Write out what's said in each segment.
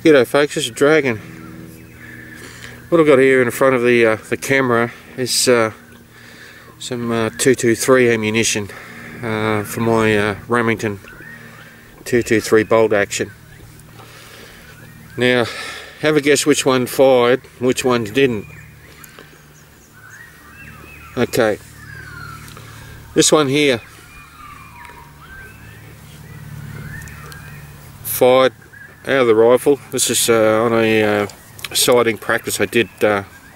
G'day folks, this is Dragon. What I've got here in front of the camera is some 223 ammunition for my Remington 223 bolt action. Now, have a guess which one fired, which ones didn't. Okay, this one here fired out of the rifle. This is on a sighting practice I did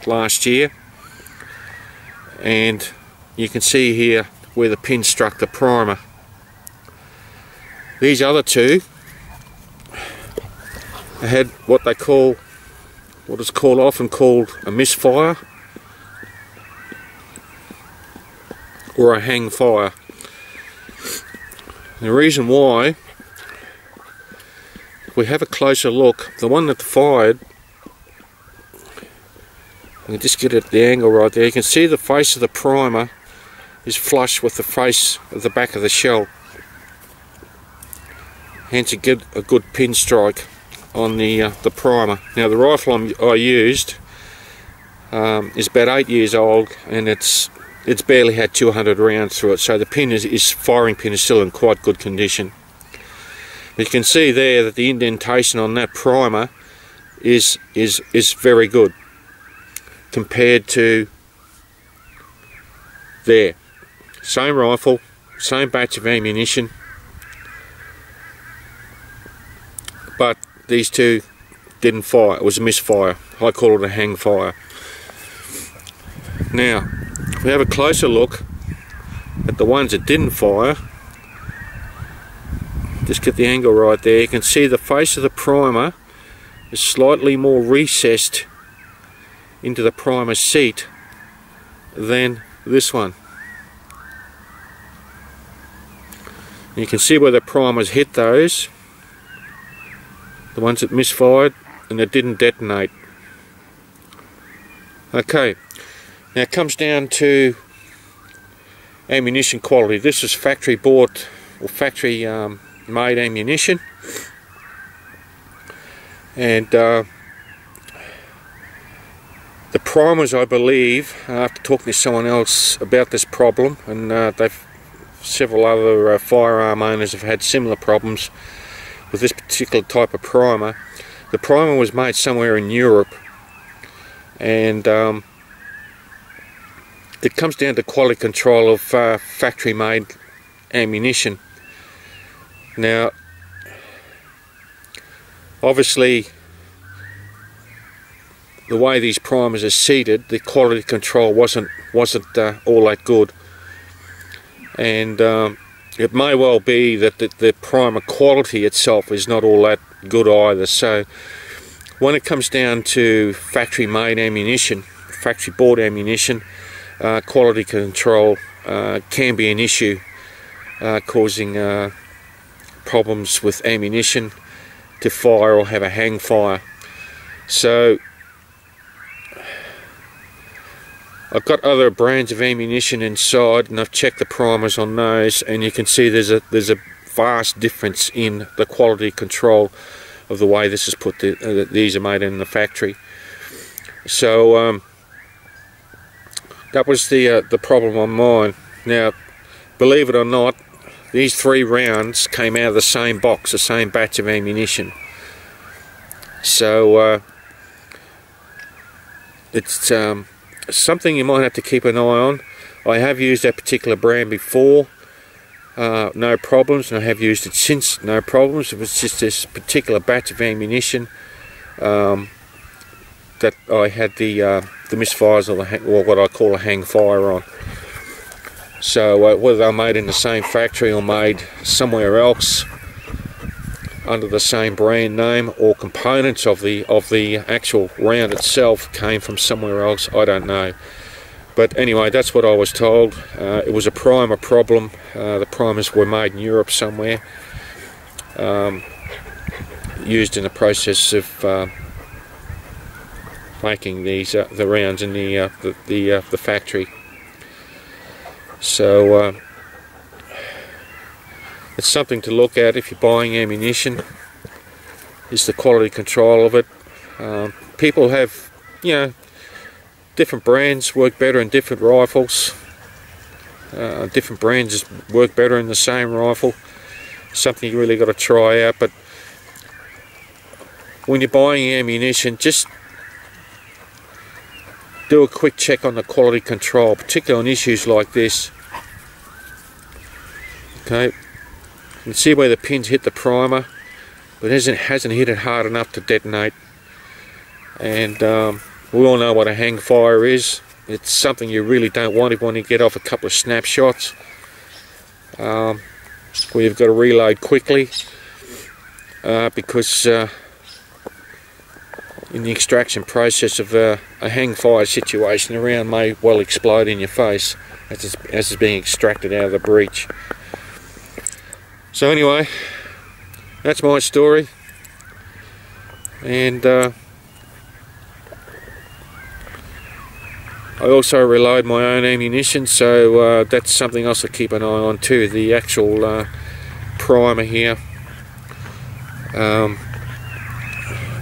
last year, and you can see here where the pin struck the primer. These other two had what is often called a misfire or a hang fire. The reason why, if we have a closer look, the one that fired, I can just get at the angle right there, you can see the face of the primer is flush with the face of the back of the shell. Hence you get a good pin strike on the primer. Now the rifle I used is about 8 years old, and it's barely had 200 rounds through it, so the firing pin is still in quite good condition. You can see there that the indentation on that primer is very good compared to there. Same rifle, same batch of ammunition, but these two didn't fire. It was a misfire. I call it a hang fire. Now, if we have a closer look at the ones that didn't fire, just get the angle right there, you can see the face of the primer is slightly more recessed into the primer seat than this one. You can see where the primers hit those, the ones that misfired and that didn't detonate. Okay, now it comes down to ammunition quality. This is factory bought or factory made ammunition, and the primers, I believe, after talking to someone else about this problem, and several other firearm owners have had similar problems with this particular type of primer. The primer was made somewhere in Europe, and it comes down to quality control of factory made ammunition. Now, obviously, the way these primers are seated, the quality control wasn't all that good, and it may well be that the primer quality itself is not all that good either. So, when it comes down to factory made ammunition, factory bought ammunition, quality control can be an issue, causing problems with ammunition to fire or have a hang fire. So I've got other brands of ammunition inside, and I've checked the primers on those, and you can see there's a vast difference in the quality control of the way this is put. These are made in the factory. So that was the problem on mine. Now, believe it or not, these 3 rounds came out of the same box, the same batch of ammunition. So it's something you might have to keep an eye on. I have used that particular brand before, no problems, and I have used it since, no problems. It was just this particular batch of ammunition that I had the misfires or what I call a hang fire on. So whether they're made in the same factory or made somewhere else under the same brand name, or components of the actual round itself came from somewhere else, I don't know. But anyway, that's what I was told. It was a primer problem. The primers were made in Europe somewhere, used in the process of making these the rounds in the factory. So it's something to look at if you're buying ammunition. is the quality control of it. People have, you know, different brands work better in different rifles. Different brands work better in the same rifle. Something you really got to try out. But when you're buying ammunition, just do a quick check on the quality control, particularly on issues like this. Okay, you can see where the pins hit the primer, but it hasn't hit it hard enough to detonate. And we all know what a hang fire is. It's something you really don't want if you want to get off a couple of snapshots, where you've got to reload quickly, because in the extraction process of a hang fire situation, the round may well explode in your face as it's being extracted out of the breech. So anyway, that's my story, and I also reload my own ammunition, so that's something else to keep an eye on too. The actual primer here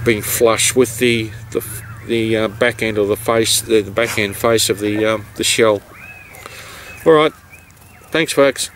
being flush with the back end of the face, the back end face of the shell. All right, thanks folks.